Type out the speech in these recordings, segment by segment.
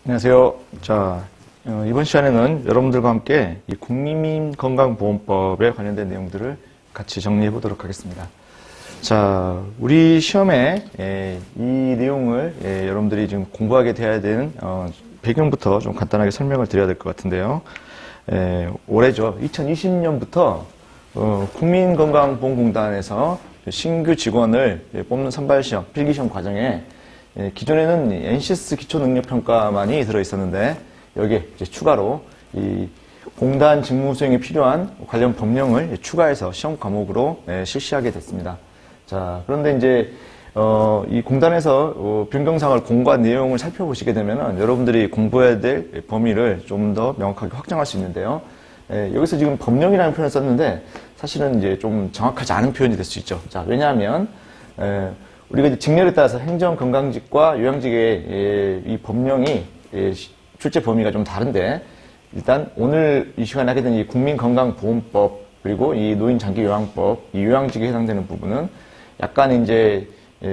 안녕하세요. 자, 이번 시간에는 여러분들과 함께 이 국민건강보험법에 관련된 내용들을 같이 정리해 보도록 하겠습니다. 자, 우리 시험에 이 내용을 여러분들이 지금 공부하게 돼야 되는 배경부터 좀 간단하게 설명을 드려야 될 것 같은데요. 올해죠. 2020년부터 국민건강보험공단에서 신규 직원을 뽑는 선발시험, 필기시험 과정에 기존에는 NCS 기초능력평가만이 들어있었는데 여기에 이제 추가로 이 공단 직무 수행에 필요한 관련 법령을 추가해서 시험 과목으로 실시하게 됐습니다. 자, 그런데 이제 이 공단에서 변경사항을 공고한 내용을 살펴보시게 되면은 여러분들이 공부해야 될 범위를 좀 더 명확하게 확정할 수 있는데요. 여기서 지금 법령이라는 표현을 썼는데 사실은 이제 좀 정확하지 않은 표현이 될 수 있죠. 자, 왜냐하면 우리가 이제 직렬에 따라서 행정건강직과 요양직의 이 법령이 출제 범위가 좀 다른데 일단 오늘 이 시간에 하게 된 이 국민건강보험법 그리고 이 노인장기요양법 이 요양직에 해당되는 부분은 약간 이제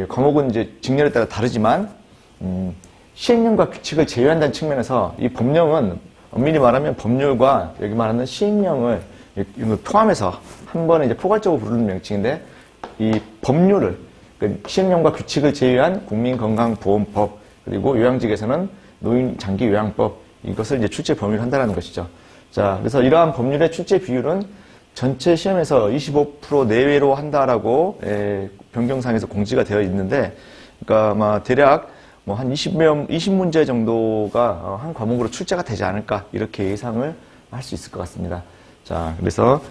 과목은 이제 직렬에 따라 다르지만 시행령과 규칙을 제외한다는 측면에서 이 법령은 엄밀히 말하면 법률과 여기 말하는 시행령을 포함해서 한 번에 이제 포괄적으로 부르는 명칭인데 이 법률을 시행령과 규칙을 제외한 국민건강보험법 그리고 요양직에서는 노인장기요양법 이것을 이제 출제 범위로 한다는 것이죠. 자, 그래서 이러한 법률의 출제 비율은 전체 시험에서 25% 내외로 한다라고 변경사항에서 공지가 되어 있는데, 그러니까 아마 대략 뭐 한 20문제 정도가 한 과목으로 출제가 되지 않을까 이렇게 예상을 할 수 있을 것 같습니다. 자, 그래서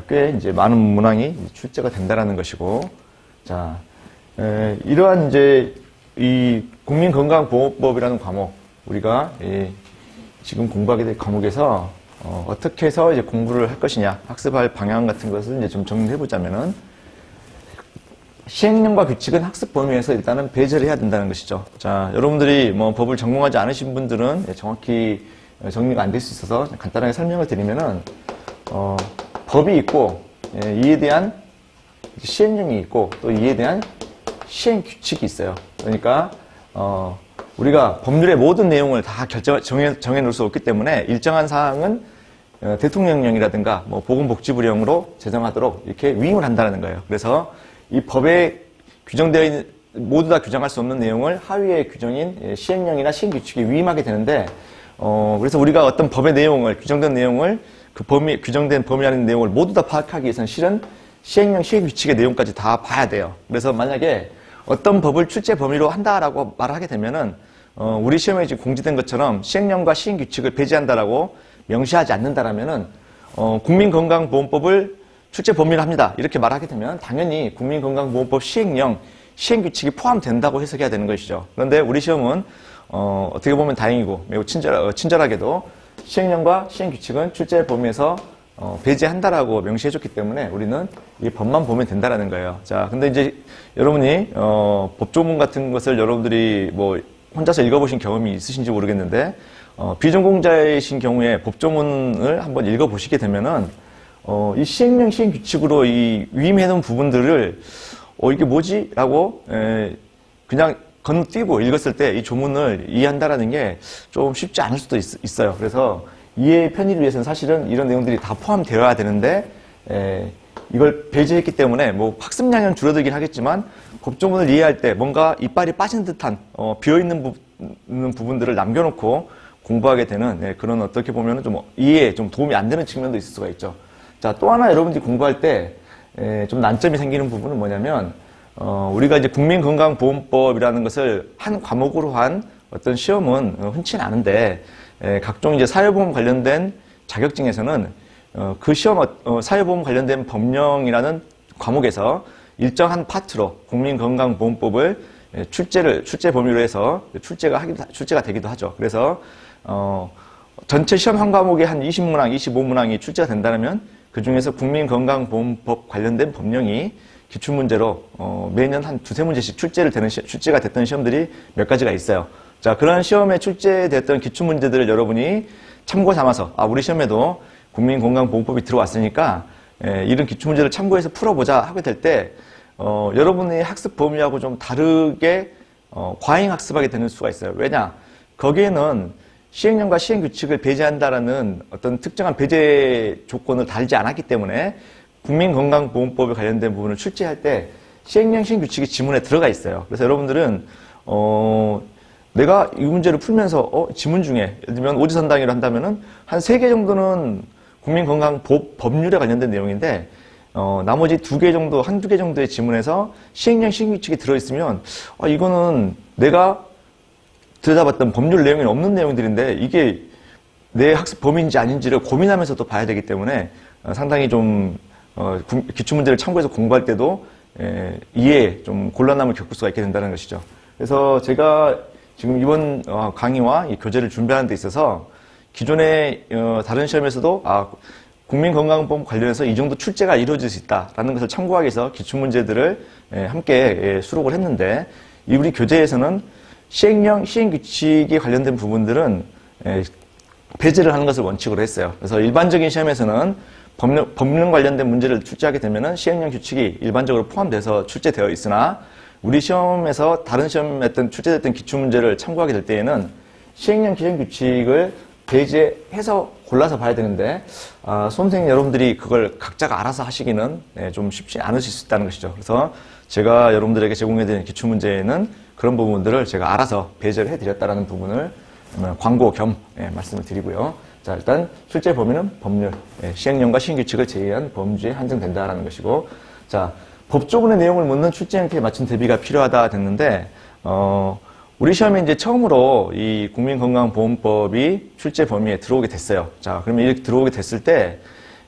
꽤 이제 많은 문항이 출제가 된다라는 것이고, 자, 이러한 이제 이 국민건강보험법이라는 과목 우리가 지금 공부하게 될 과목에서 어떻게 해서 이제 공부를 할 것이냐 학습할 방향 같은 것을 이제 좀 정리해 보자면은 시행령과 규칙은 학습 범위에서 일단은 배제를 해야 된다는 것이죠. 자, 여러분들이 뭐 법을 전공하지 않으신 분들은 정확히 정리가 안 될 수 있어서 간단하게 설명을 드리면은 법이 있고 이에 대한 시행령이 있고 또 이에 대한 시행 규칙이 있어요. 그러니까 우리가 법률의 모든 내용을 다 정해 놓을 수 없기 때문에 일정한 사항은 대통령령이라든가 뭐 보건복지부령으로 제정하도록 이렇게 위임을 한다는 거예요. 그래서 이 법에 규정되어 있는 모두 다 규정할 수 없는 내용을 하위의 규정인 시행령이나 시행규칙에 위임하게 되는데 그래서 우리가 어떤 법의 내용을 규정된 내용을 그 규정된 범위 안에 있는 내용을 모두 다 파악하기 위해서는 실은 시행령, 시행규칙의 내용까지 다 봐야 돼요. 그래서 만약에 어떤 법을 출제 범위로 한다라고 말을 하게 되면은 우리 시험에 지금 공지된 것처럼 시행령과 시행규칙을 배제한다라고 명시하지 않는다라면은 국민건강보험법을 출제 범위로 합니다. 이렇게 말하게 되면 당연히 국민건강보험법 시행령, 시행규칙이 포함된다고 해석해야 되는 것이죠. 그런데 우리 시험은 어떻게 보면 다행이고 매우 친절하게도 시행령과 시행규칙은 출제 범위에서 배제한다라고 명시해줬기 때문에 우리는 이 법만 보면 된다라는 거예요. 자, 근데 이제 여러분이 법조문 같은 것을 여러분들이 뭐 혼자서 읽어보신 경험이 있으신지 모르겠는데 비전공자이신 경우에 법조문을 한번 읽어보시게 되면은 이 시행령, 시행규칙으로 이 위임해놓은 부분들을 이게 뭐지? 라고 그냥 건너뛰고 읽었을 때 이 조문을 이해한다라는 게 좀 쉽지 않을 수도 있어요. 그래서 이해의 편의를 위해서는 사실은 이런 내용들이 다 포함되어야 되는데 이걸 배제했기 때문에 뭐 학습량은 줄어들긴 하겠지만 법조문을 이해할 때 뭔가 이빨이 빠진 듯한 비어있는 부분들을 남겨놓고 공부하게 되는 그런 어떻게 보면 좀 이해에 좀 도움이 안 되는 측면도 있을 수가 있죠. 자, 또 하나 여러분들이 공부할 때 좀 난점이 생기는 부분은 뭐냐면 우리가 이제 국민건강보험법이라는 것을 한 과목으로 한 어떤 시험은 흔치는 않은데 각종 이제 사회보험 관련된 자격증에서는 그 시험 사회보험 관련된 법령이라는 과목에서 일정한 파트로 국민건강보험법을 출제 범위로 해서 출제가 되기도 하죠. 그래서 전체 시험 한 과목에 한 20문항, 25문항이 출제가 된다면 그 중에서 국민건강보험법 관련된 법령이 기출문제로 매년 한 두세 문제씩 출제가 됐던 시험들이 몇 가지가 있어요. 자, 그런 시험에 출제됐던 기출문제들을 여러분이 참고 삼아서 우리 시험에도 국민건강보험법이 들어왔으니까 이런 기출문제를 참고해서 풀어보자 하게 될 때 여러분의 학습 범위하고 좀 다르게 과잉 학습하게 되는 수가 있어요. 왜냐? 거기에는 시행령과 시행규칙을 배제한다라는 어떤 특정한 배제 조건을 달지 않았기 때문에 국민건강보험법에 관련된 부분을 출제할 때 시행령, 시행규칙이 지문에 들어가 있어요. 그래서 여러분들은 내가 이 문제를 풀면서 지문 중에 예를 들면 오지선당위로 한다면은 한 3개 정도는 국민건강보험 법률에 관련된 내용인데 나머지 2개 정도, 한두 개 정도의 지문에서 시행령, 시행규칙이 들어있으면 이거는 내가 들여다봤던 법률 내용이 없는 내용들인데 이게 내 학습 범위인지 아닌지를 고민하면서 또 봐야 되기 때문에 상당히 좀 기출문제를 참고해서 공부할 때도 이해에 좀 곤란함을 겪을 수가 있게 된다는 것이죠. 그래서 제가 지금 이번 강의와 이 교재를 준비하는 데 있어서 기존의 다른 시험에서도 국민건강보험 관련해서 이 정도 출제가 이루어질 수 있다라는 것을 참고하기 위해서 기출문제들을 함께 수록을 했는데 우리 교재에서는 시행령, 시행규칙에 관련된 부분들은 배제를 하는 것을 원칙으로 했어요. 그래서 일반적인 시험에서는 법령 관련된 문제를 출제하게 되면은 시행령 규칙이 일반적으로 포함돼서 출제되어 있으나 우리 시험에서 다른 시험에 출제됐던 기출문제를 참고하게 될 때에는 시행령, 시행규칙을 배제해서 골라서 봐야 되는데 수험생 여러분들이 그걸 각자가 알아서 하시기는 좀 쉽지 않으실 수 있다는 것이죠. 그래서 제가 여러분들에게 제공해드린 기출문제에는 그런 부분들을 제가 알아서 배제를 해드렸다는 부분을 광고 겸 말씀을 드리고요. 자, 일단 출제 범위는 법률, 시행령과 시행규칙을 제외한 범주에 한정된다라는 것이고, 자, 법조문의 내용을 묻는 출제 형태에 맞춘 대비가 필요하다 됐는데, 우리 시험에 이제 처음으로 이 국민건강보험법이 출제 범위에 들어오게 됐어요. 자, 그러면 이렇게 들어오게 됐을 때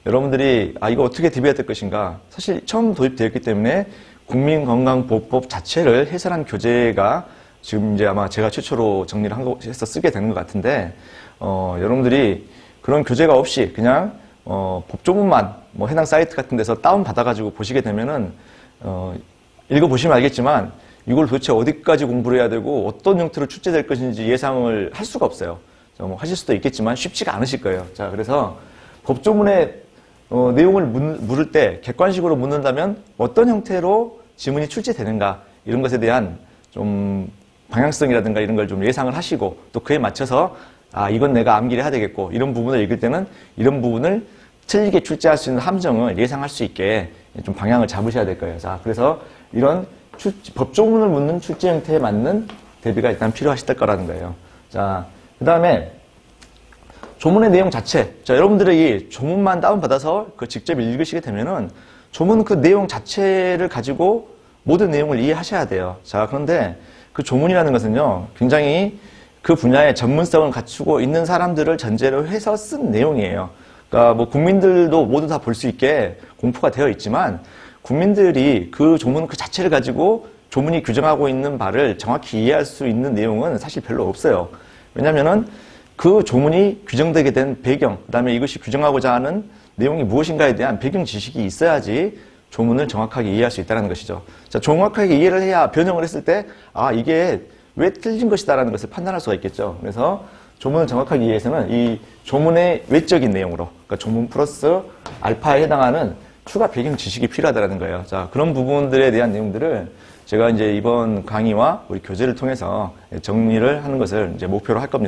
여러분들이 이거 어떻게 대비해야 될 것인가? 사실 처음 도입되었기 때문에 국민건강보험법 자체를 해설한 교재가 지금 이제 아마 제가 최초로 정리를 해서 쓰게 되는 것 같은데, 여러분들이 그런 교재가 없이 그냥, 법조문만 해당 사이트 같은 데서 다운받아가지고 보시게 되면은, 읽어보시면 알겠지만, 이걸 도대체 어디까지 공부를 해야 되고 어떤 형태로 출제될 것인지 예상을 할 수가 없어요. 하실 수도 있겠지만 쉽지가 않으실 거예요. 자, 그래서 법조문의 내용을 물을 때 객관식으로 묻는다면 어떤 형태로 지문이 출제되는가 이런 것에 대한 좀 방향성이라든가 이런 걸 좀 예상을 하시고 또 그에 맞춰서 이건 내가 암기를 해야 되겠고 이런 부분을 읽을 때는 이런 부분을 틀리게 출제할 수 있는 함정을 예상할 수 있게 좀 방향을 잡으셔야 될 거예요. 자, 그래서 이런 법조문을 묻는 출제 형태에 맞는 대비가 일단 필요하실 거라는 거예요. 자, 그 다음에 조문의 내용 자체. 자, 여러분들이 조문만 다운받아서 그 직접 읽으시게 되면은 조문 그 내용 자체를 가지고 모든 내용을 이해하셔야 돼요. 자, 그런데 그 조문이라는 것은요, 굉장히 그 분야의 전문성을 갖추고 있는 사람들을 전제로 해서 쓴 내용이에요. 그러니까 국민들도 모두 다 볼 수 있게 공포가 되어 있지만 국민들이 그 조문 그 자체를 가지고 조문이 규정하고 있는 바를 정확히 이해할 수 있는 내용은 사실 별로 없어요. 왜냐면은 그 조문이 규정되게 된 배경, 그 다음에 이것이 규정하고자 하는 내용이 무엇인가에 대한 배경 지식이 있어야지 조문을 정확하게 이해할 수 있다는 것이죠. 자, 정확하게 이해를 해야 변형을 했을 때, 이게 왜 틀린 것이다라는 것을 판단할 수가 있겠죠. 그래서 조문을 정확하게 이해해서는 이 조문의 외적인 내용으로, 그러니까 조문 플러스 알파에 해당하는 추가 배경 지식이 필요하다는 거예요. 자, 그런 부분들에 대한 내용들을 제가 이제 이번 강의와 우리 교재를 통해서 정리를 하는 것을 이제 목표로 할 겁니다.